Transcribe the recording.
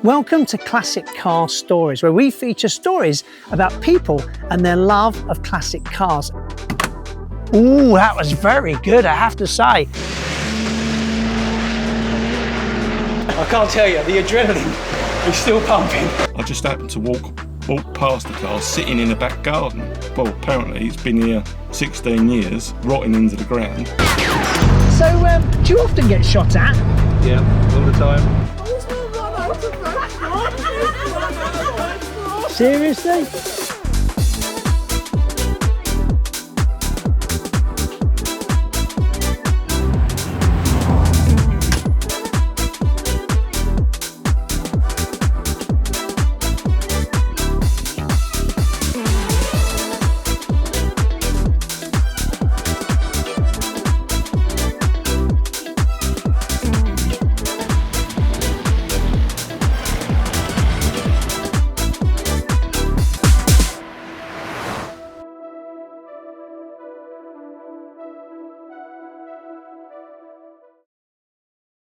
Welcome to Classic Car Stories, where we feature stories about people and their love of classic cars. Ooh, that was very good, I have to say. I can't tell you, the adrenaline is still pumping. I just happened to walk past the car sitting in the back garden. Well, apparently it's been here 16 years, rotting into the ground. So, do you often get shot at? Yeah, all the time. Seriously?